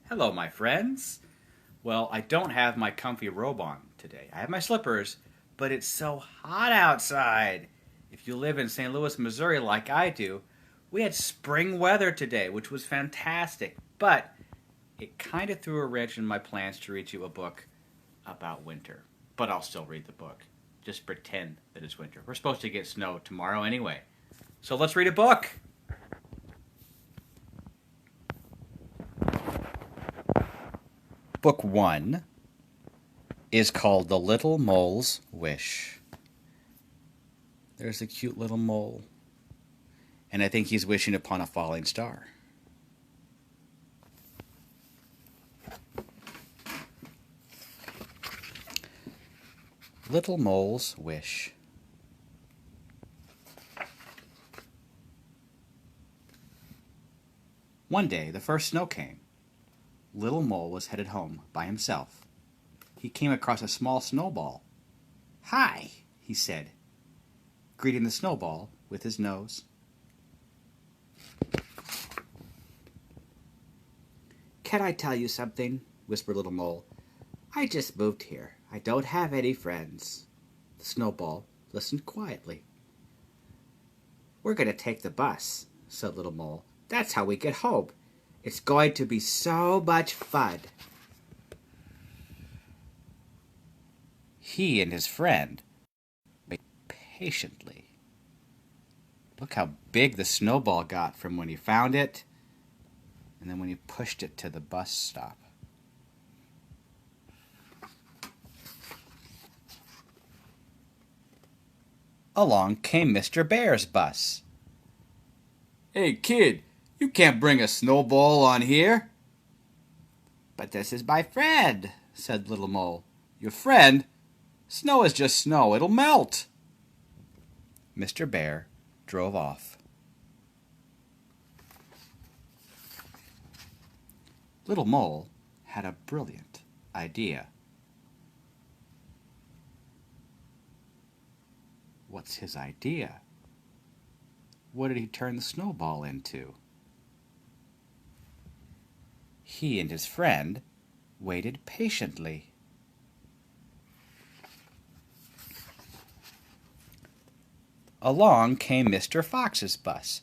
Hello, my friends. Well, I don't have my comfy robe on today. I have my slippers, but it's so hot outside. If you live in St. Louis, Missouri, like I do, we had spring weather today, which was fantastic, but it kind of threw a wrench in my plans to read you a book about winter. But I'll still read the book. Just pretend that it's winter. We're supposed to get snow tomorrow anyway. So let's read a book. Book 1 is called The Little Mole's Wish. There's a cute little mole, and I think he's wishing upon a falling star. Little Mole's Wish. One day, the first snow came. Little Mole was headed home by himself. He came across a small snowball. "Hi," he said, greeting the snowball with his nose. "Can I tell you something?" whispered Little Mole. "I just moved here. I don't have any friends." The snowball listened quietly. "We're going to take the bus," said Little Mole. "That's how we get home. It's going to be so much fun." He and his friend waited patiently. Look how big the snowball got from when he found it and then when he pushed it to the bus stop. Along came Mr. Bear's bus. "Hey, kid, you can't bring a snowball on here." "But this is my friend," said Little Mole. "Your friend? Snow is just snow. It'll melt." Mr. Bear drove off. Little Mole had a brilliant idea. What's his idea? What did he turn the snowball into? He and his friend waited patiently. Along came Mr. Fox's bus.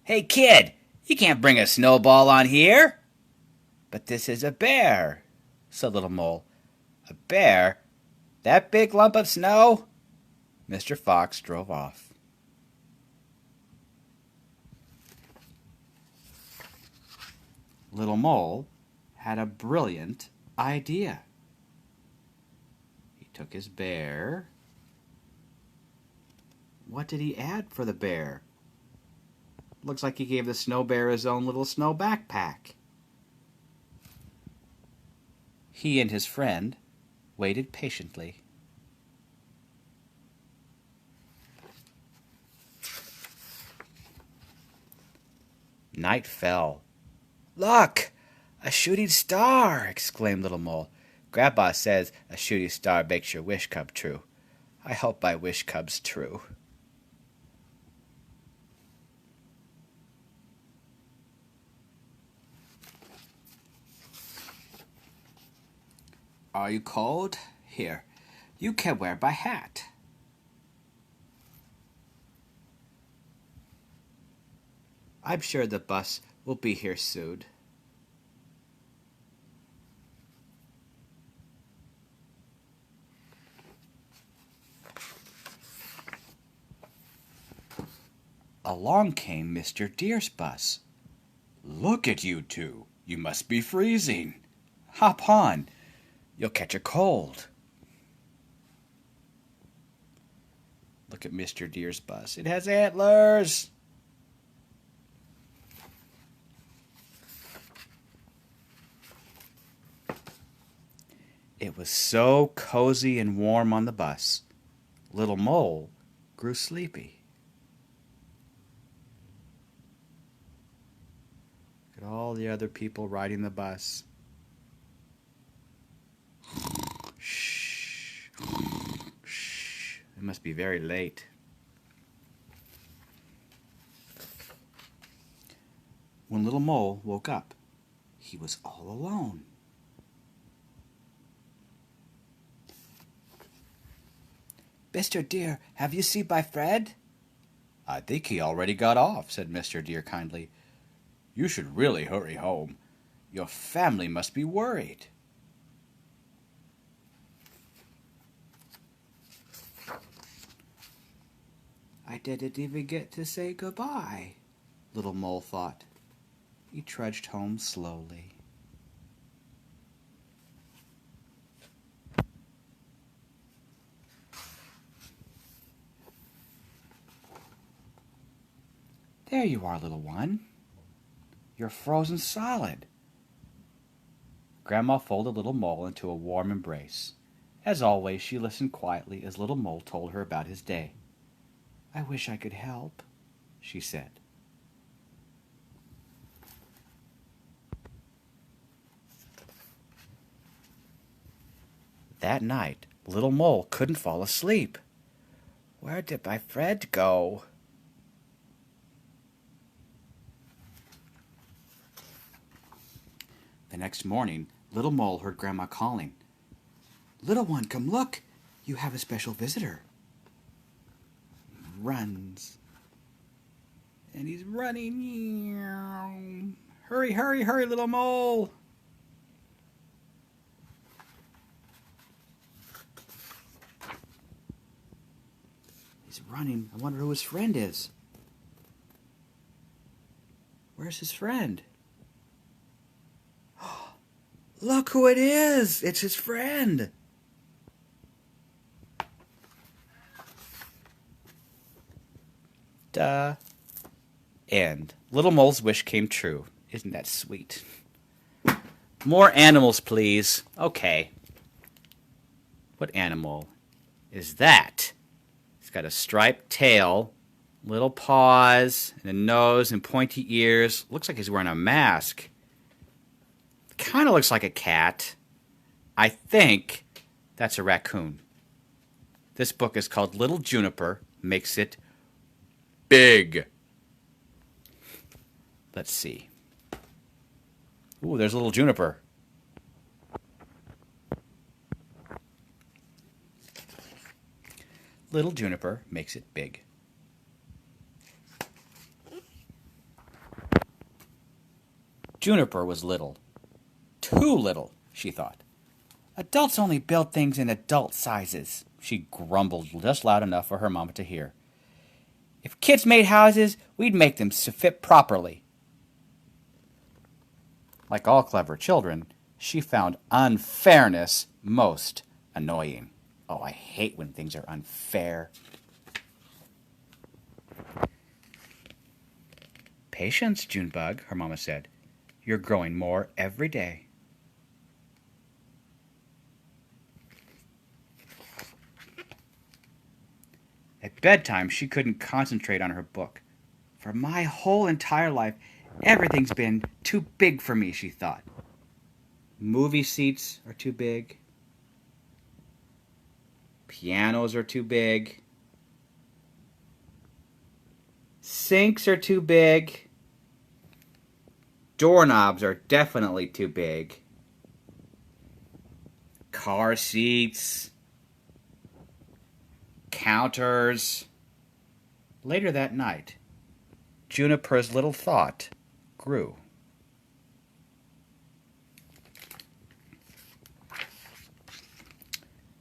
"Hey, kid, you can't bring a snowball on here." "But this is a bear," said Little Mole. "A bear? That big lump of snow?" Mr. Fox drove off. Little Mole had a brilliant idea. He took his bear. What did he add for the bear? Looks like he gave the snow bear his own little snow backpack. He and his friend waited patiently. Night fell. "Look, a shooting star!" exclaimed Little Mole. "Grandpa says a shooting star makes your wish come true. I hope my wish comes true." "Are you cold? Here, you can wear my hat." "I'm sure the bus will be here soon." Along came Mr. Deer's bus. "Look at you two. You must be freezing. Hop on. You'll catch a cold." Look at Mr. Deer's bus. It has antlers. It was so cozy and warm on the bus. Little Mole grew sleepy. Look at all the other people riding the bus. Shh. Shh. It must be very late. When Little Mole woke up, he was all alone. "Mr. Deer, have you seen my friend?" "I think he already got off," said Mr. Deer kindly. "You should really hurry home. Your family must be worried." "I didn't even get to say goodbye," Little Mole thought. He trudged home slowly. "There you are, little one. You're frozen solid." Grandma folded Little Mole into a warm embrace. As always, she listened quietly as Little Mole told her about his day. "I wish I could help," she said. That night, Little Mole couldn't fall asleep. Where did my friend go? The next morning, Little Mole heard Grandma calling. "Little one, come look! You have a special visitor." He runs. And he's running. "Hurry, hurry, hurry, Little Mole!" He's running. I wonder who his friend is. Where's his friend? Look who it is! It's his friend! Duh. And Little Mole's wish came true. Isn't that sweet? More animals, please. Okay. What animal is that? He's got a striped tail, little paws, and a nose and pointy ears. Looks like he's wearing a mask. Kind of looks like a cat. I think that's a raccoon. This book is called Little Juniper Makes It Big. Let's see. Ooh, there's Little Juniper. Little Juniper Makes It Big. Juniper was little. Too little, she thought. Adults only build things in adult sizes, she grumbled just loud enough for her mama to hear. If kids made houses, we'd make them to fit properly. Like all clever children, she found unfairness most annoying. Oh, I hate when things are unfair. Patience, Junebug, her mama said. You're growing more every day. At bedtime, she couldn't concentrate on her book. For my whole entire life, everything's been too big for me, she thought. Movie seats are too big. Pianos are too big. Sinks are too big. Doorknobs are definitely too big. Car seats. Counters. Later that night, Juniper's little thought grew.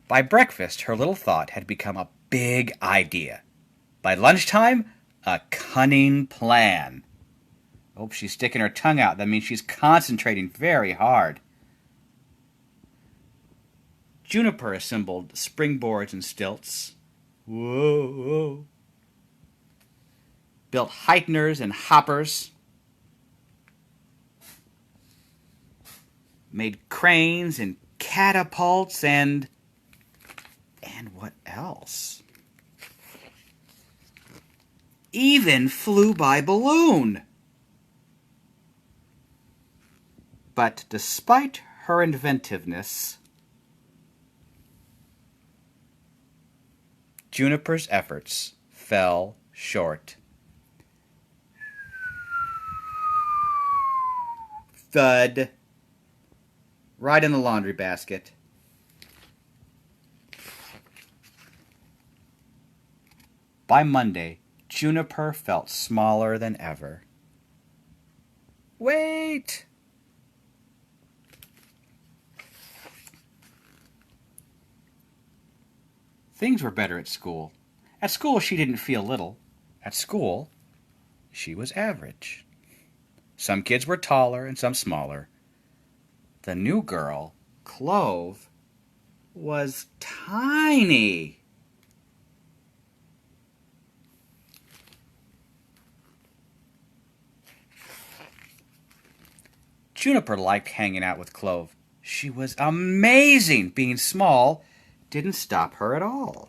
By breakfast, her little thought had become a big idea. By lunchtime, a cunning plan. Oh, she's sticking her tongue out. That means she's concentrating very hard. Juniper assembled springboards and stilts. Whoa, whoa. Built heighteners and hoppers. Made cranes and catapults and what else? Even flew by balloon. But despite her inventiveness, Juniper's efforts fell short. Thud. right in the laundry basket. By Monday, Juniper felt smaller than ever. Wait! Things were better at school. At school, she didn't feel little. At school, she was average. Some kids were taller and some smaller. The new girl, Clove, was tiny. Juniper liked hanging out with Clove. She was amazing. Being small didn't stop her at all.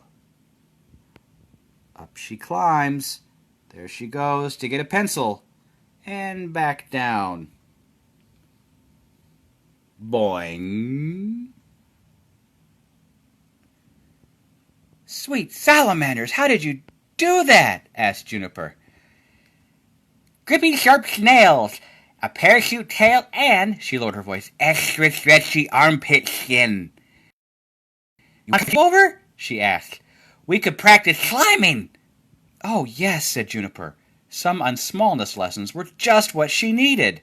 Up she climbs. There she goes to get a pencil. And back down. Boing. Sweet salamanders, how did you do that? Asked Juniper. Gripping sharp nails, a parachute tail, and, she lowered her voice, extra stretchy armpit skin. You want to come over? She asked. We could practice climbing. Oh, yes, said Juniper. Some unsmallness lessons were just what she needed.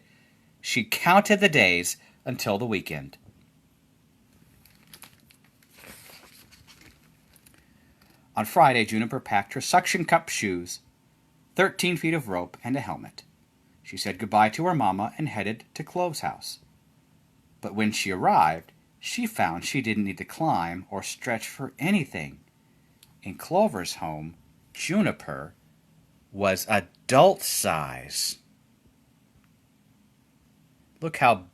She counted the days until the weekend. On Friday, Juniper packed her suction cup shoes, 13 feet of rope, and a helmet. She said goodbye to her mama and headed to Clove's house. But when she arrived, she found she didn't need to climb or stretch for anything. In Clover's home, Juniper was adult size. Look how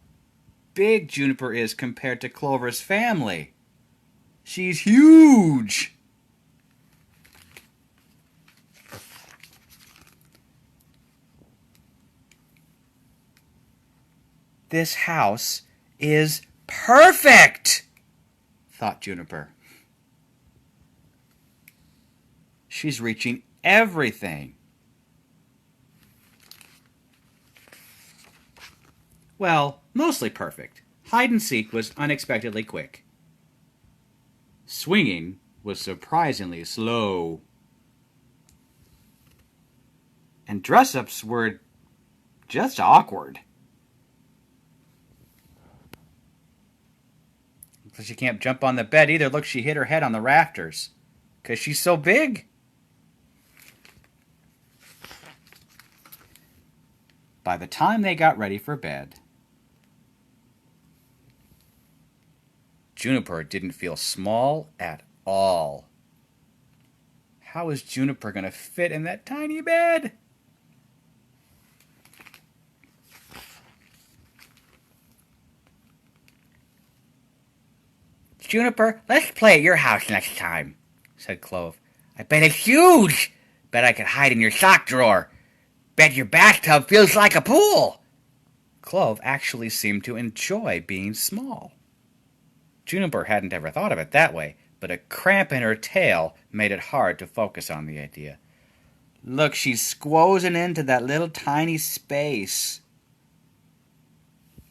big Juniper is compared to Clover's family. She's huge. This house is perfect, thought Juniper. She's reaching everything. Well, mostly perfect. Hide and seek was unexpectedly quick. Swinging was surprisingly slow. And dress-ups were just awkward. She can't jump on the bed either. Look, she hit her head on the rafters. 'Cause she's so big. By the time they got ready for bed, Juniper didn't feel small at all. How is Juniper going to fit in that tiny bed? Juniper, let's play at your house next time, said Clove. I bet it's huge. Bet I could hide in your sock drawer. Bet your bathtub feels like a pool. Clove actually seemed to enjoy being small. Juniper hadn't ever thought of it that way, but a cramp in her tail made it hard to focus on the idea. Look, she's squozen into that little tiny space.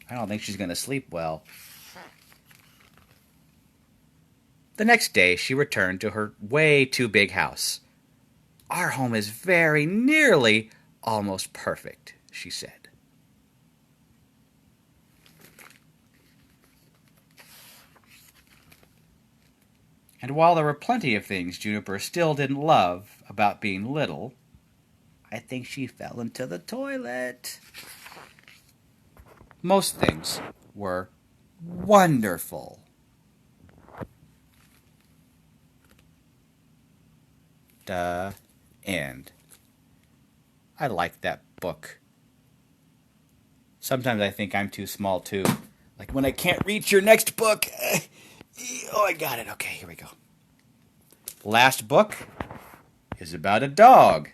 I don't think she's going to sleep well. The next day, she returned to her way too big house. Our home is very nearly almost perfect, she said. And while there were plenty of things Juniper still didn't love about being little, I think she fell into the toilet. Most things were wonderful. End. I like that book. Sometimes I think I'm too small too. Like when I can't reach your next book. Oh, I got it. Okay, here we go. Last book is about a dog.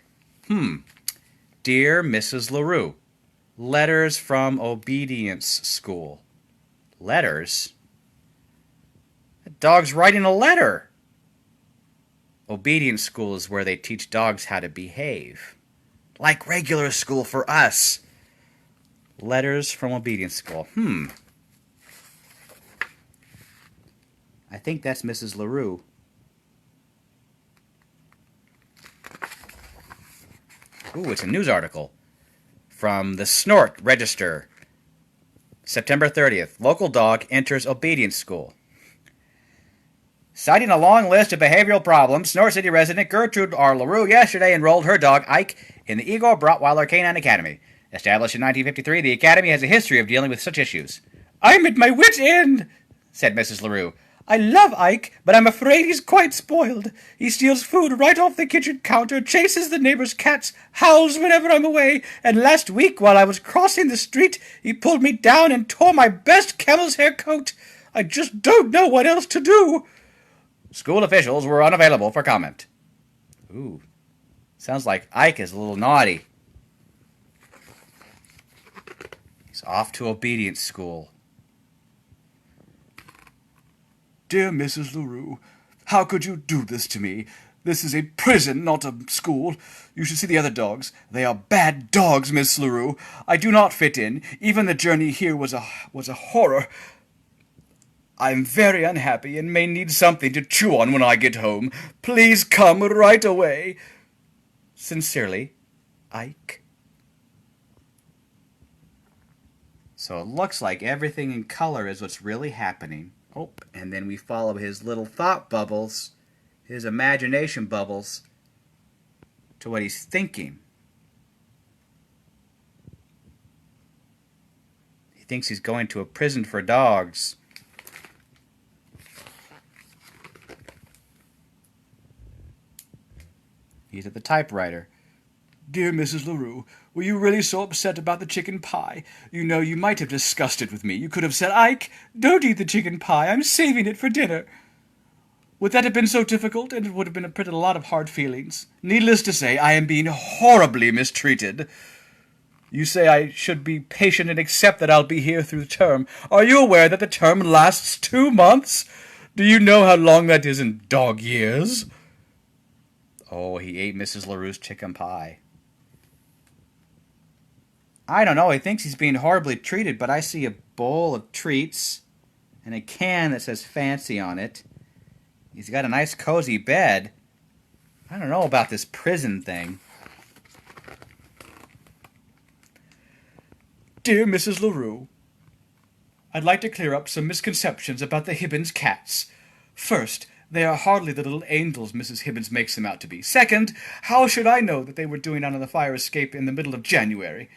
Dear Mrs. LaRue, letters from obedience school. Letters? The dog's writing a letter. Obedience school is where they teach dogs how to behave. Like regular school for us. Letters from obedience school. I think that's Mrs. LaRue. Ooh, it's a news article from the Snort Register. September 30th. Local dog enters obedience school. Citing a long list of behavioral problems, Snort City resident Gertrude R. LaRue yesterday enrolled her dog Ike in the Igor Brotweiler Canine Academy. Established in 1953, the academy has a history of dealing with such issues. "I'm at my wit's end," said Mrs. LaRue. "I love Ike, but I'm afraid he's quite spoiled. He steals food right off the kitchen counter, chases the neighbor's cats, howls whenever I'm away, and last week while I was crossing the street, he pulled me down and tore my best camel's hair coat. I just don't know what else to do." School officials were unavailable for comment. Ooh, sounds like Ike is a little naughty. He's off to obedience school. "Dear Mrs. LaRue, how could you do this to me? This is a prison, not a school. You should see the other dogs. They are bad dogs, Miss LaRue. I do not fit in. Even the journey here was a horror. I'm very unhappy and may need something to chew on when I get home. Please come right away. Sincerely, Ike." So it looks like everything in color is what's really happening. Oh, and then we follow his little thought bubbles, his imagination bubbles, to what he's thinking. He thinks he's going to a prison for dogs. He's at the typewriter. "Dear Mrs. LaRue, were you really so upset about the chicken pie? You know, you might have discussed it with me. You could have said, 'Ike, don't eat the chicken pie. I'm saving it for dinner.' Would that have been so difficult? And it would have been a lot of hard feelings. Needless to say, I am being horribly mistreated. You say I should be patient and accept that I'll be here through the term. Are you aware that the term lasts 2 months? Do you know how long that is in dog years?" Oh, he ate Mrs. LaRue's chicken pie. I don't know, he thinks he's being horribly treated, but I see a bowl of treats and a can that says fancy on it. He's got a nice cozy bed. I don't know about this prison thing. "Dear Mrs. LaRue, I'd like to clear up some misconceptions about the Hibbins cats. First, they are hardly the little angels Mrs. Hibbins makes them out to be. Second, how should I know that they were doing out on the fire escape in the middle of January?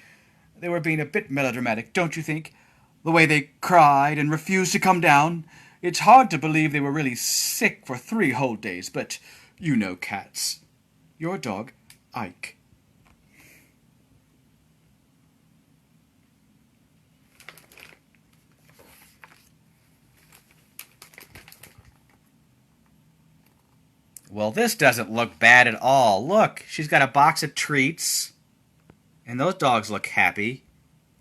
They were being a bit melodramatic, don't you think? The way they cried and refused to come down. It's hard to believe they were really sick for 3 whole days, but you know cats. Your dog, Ike." Well, this doesn't look bad at all. Look, she's got a box of treats. And those dogs look happy.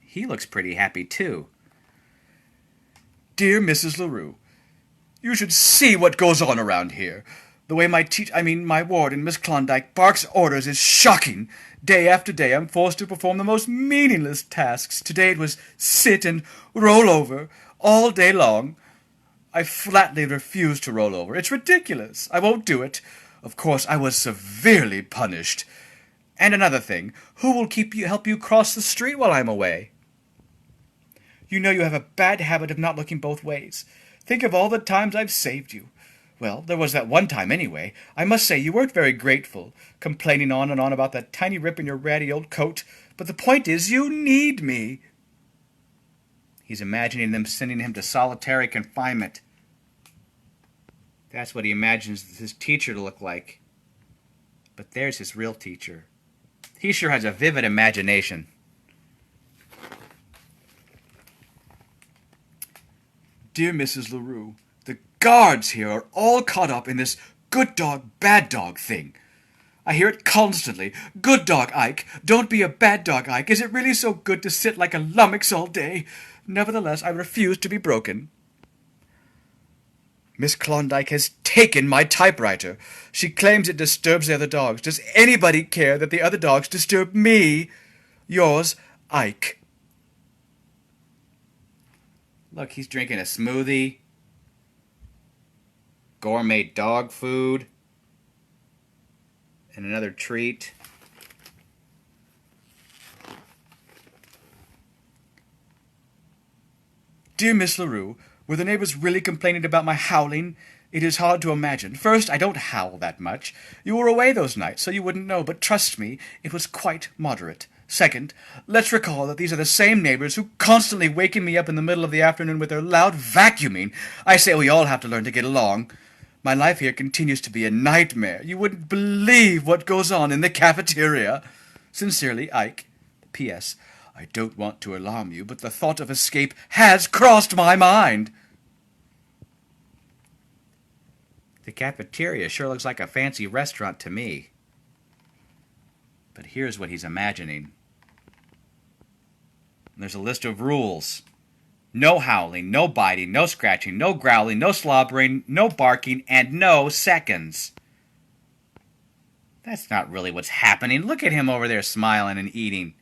He looks pretty happy, too. "Dear Mrs. LaRue, you should see what goes on around here. The way my warden, Miss Klondike, barks orders is shocking. Day after day I'm forced to perform the most meaningless tasks. Today it was sit and roll over all day long. I flatly refuse to roll over. It's ridiculous. I won't do it. Of course, I was severely punished. And another thing, who will help you cross the street while I'm away? You know you have a bad habit of not looking both ways. Think of all the times I've saved you. Well, there was that one time anyway. I must say you weren't very grateful, complaining on and on about that tiny rip in your ratty old coat. But the point is, you need me." He's imagining them sending him to solitary confinement. That's what he imagines his teacher to look like. But there's his real teacher. He sure has a vivid imagination. "Dear Mrs. LaRue, the guards here are all caught up in this good dog, bad dog thing. I hear it constantly. Good dog, Ike. Don't be a bad dog, Ike. Is it really so good to sit like a lummox all day? Nevertheless, I refuse to be broken. Miss Klondike has taken my typewriter. She claims it disturbs the other dogs. Does anybody care that the other dogs disturb me? Yours, Ike." Look, he's drinking a smoothie. gourmet dog food. And another treat. Dear Miss LaRue, were the neighbors really complaining about my howling? It is hard to imagine. First, I don't howl that much. You were away those nights, so you wouldn't know, but trust me, it was quite moderate. Second, let's recall that these are the same neighbors who constantly waking me up in the middle of the afternoon with their loud vacuuming. I say we all have to learn to get along. My life here continues to be a nightmare. You wouldn't believe what goes on in the cafeteria. Sincerely, Ike. P.S. I don't want to alarm you, but the thought of escape has crossed my mind. The cafeteria sure looks like a fancy restaurant to me. But here's what he's imagining. There's a list of rules. No howling, no biting, no scratching, no growling, no slobbering, no barking, and no seconds. That's not really what's happening. Look at him over there smiling and eating.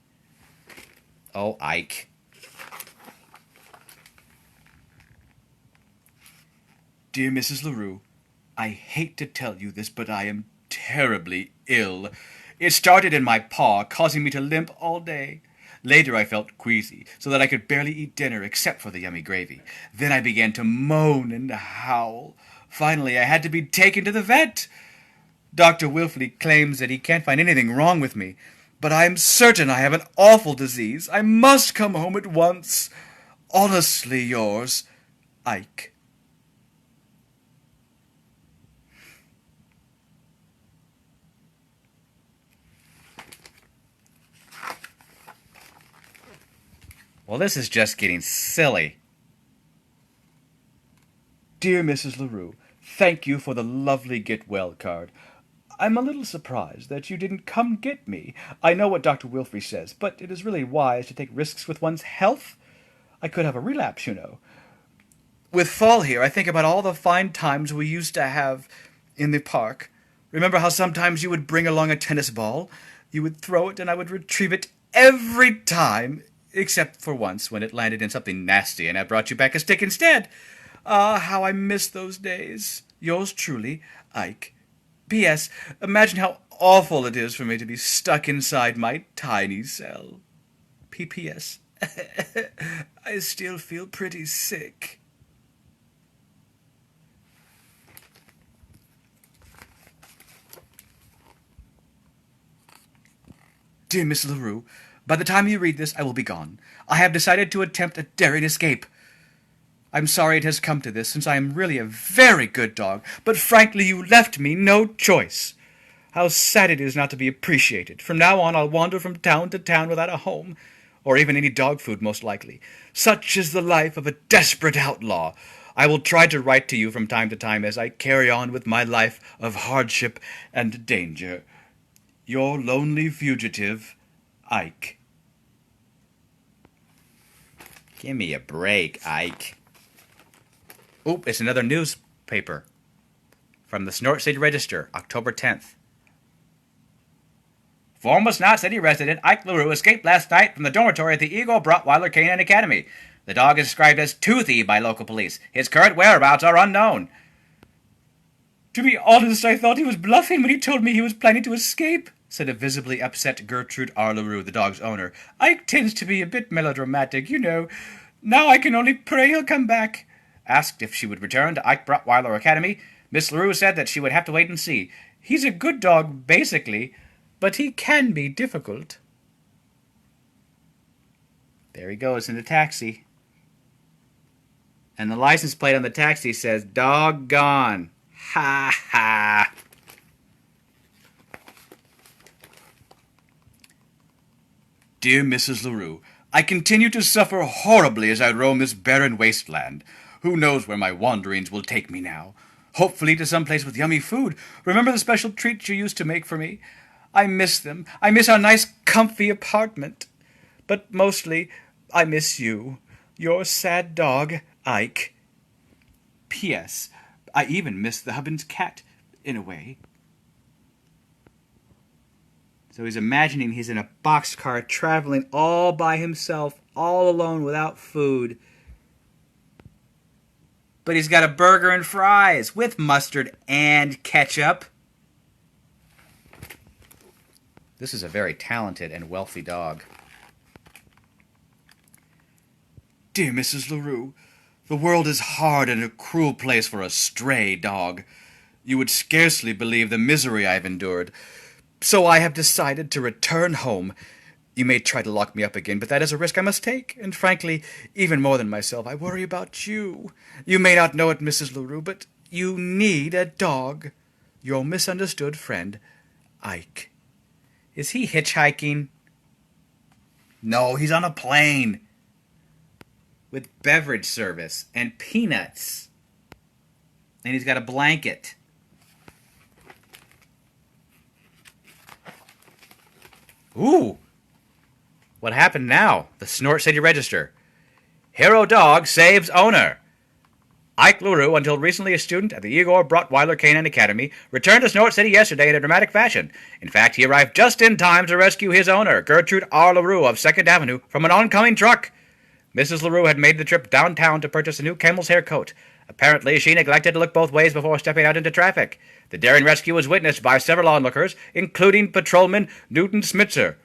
Oh, Ike. Dear Mrs. LaRue, I hate to tell you this, but I am terribly ill. It started in my paw, causing me to limp all day. Later I felt queasy, so that I could barely eat dinner except for the yummy gravy. Then I began to moan and howl. Finally, I had to be taken to the vet. Dr. Wilfley claims that he can't find anything wrong with me, but I am certain I have an awful disease. I must come home at once. Honestly yours, Ike. Well, this is just getting silly. Dear Mrs. LaRue, thank you for the lovely get well card. I'm a little surprised that you didn't come get me. I know what Dr. Wilfrey says, but it is really wise to take risks with one's health. I could have a relapse, you know. With fall here, I think about all the fine times we used to have in the park. Remember how sometimes you would bring along a tennis ball? You would throw it, and I would retrieve it every time, except for once when it landed in something nasty and I brought you back a stick instead. Ah, how I miss those days. Yours truly, Ike. P.S. Imagine how awful it is for me to be stuck inside my tiny cell. P.P.S. I still feel pretty sick. Dear Miss LaRue, by the time you read this, I will be gone. I have decided to attempt a daring escape. I'm sorry it has come to this, since I am really a very good dog, but frankly you left me no choice. How sad it is not to be appreciated. From now on I'll wander from town to town without a home, or even any dog food most likely. Such is the life of a desperate outlaw. I will try to write to you from time to time as I carry on with my life of hardship and danger. Your lonely fugitive, Ike. Give me a break, Ike. Oop, it's another newspaper. From the Snort City Register, October 10th. Former Snot City resident Ike LaRue escaped last night from the dormitory at the Eagle Rottweiler Canine Academy. The dog is described as toothy by local police. His current whereabouts are unknown. To be honest, I thought he was bluffing when he told me he was planning to escape, said a visibly upset Gertrude R. LaRue, the dog's owner. Ike tends to be a bit melodramatic, you know. Now I can only pray he'll come back. Asked if she would return to Ike Rottweiler Academy, Miss LaRue said that she would have to wait and see. He's a good dog, basically, but he can be difficult. There he goes in the taxi. And the license plate on the taxi says, "Doggone." Ha ha. Dear Mrs. LaRue, I continue to suffer horribly as I roam this barren wasteland. Who knows where my wanderings will take me now? Hopefully to some place with yummy food. Remember the special treats you used to make for me? I miss them. I miss our nice, comfy apartment. But mostly, I miss you. Your sad dog, Ike. P.S. I even miss the Hubbins cat, in a way. So he's imagining he's in a boxcar traveling all by himself, all alone without food. but he's got a burger and fries with mustard and ketchup. This is a very talented and wealthy dog. Dear Mrs. LaRue, the world is hard and a cruel place for a stray dog. You would scarcely believe the misery I have endured. So I have decided to return home. You may try to lock me up again, but that is a risk I must take. And frankly, even more than myself, I worry about you. You may not know it, Mrs. LaRue, but you need a dog. Your misunderstood friend, Ike. Is he hitchhiking? No, he's on a plane. With beverage service and peanuts. And he's got a blanket. Ooh! What happened now? The Snort City Register. Hero dog saves owner. Ike LaRue, until recently a student at the Igor Brottweiler Canine Academy, returned to Snort City yesterday in a dramatic fashion. In fact, he arrived just in time to rescue his owner, Gertrude R. LaRue of 2nd Avenue, from an oncoming truck. Mrs. LaRue had made the trip downtown to purchase a new camel's hair coat. Apparently, she neglected to look both ways before stepping out into traffic. The daring rescue was witnessed by several onlookers, including Patrolman Newton Smitzer.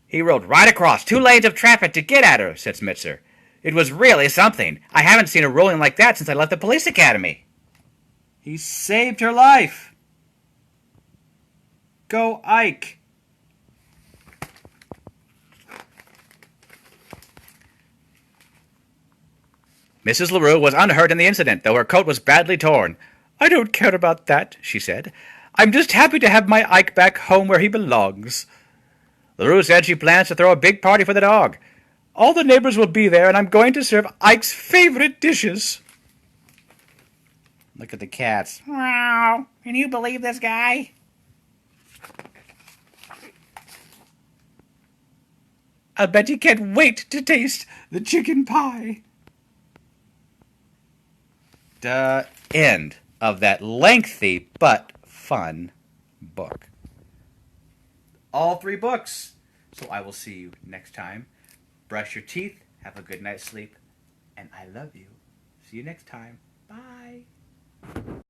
He rode right across 2 lanes of traffic to get at her, said Smitzer. It was really something. I haven't seen a ruling like that since I left the police academy. He saved her life. Go Ike. Mrs. LaRue was unhurt in the incident, though her coat was badly torn. I don't care about that, she said. I'm just happy to have my Ike back home where he belongs. LaRue said she plans to throw a big party for the dog. All the neighbors will be there, and I'm going to serve Ike's favorite dishes. Look at the cats. Wow, can you believe this guy? I'll bet you can't wait to taste the chicken pie. The end of that lengthy but fun book. All 3 books. So I will see you next time. Brush your teeth, have a good night's sleep, and I love you. See you next time. Bye.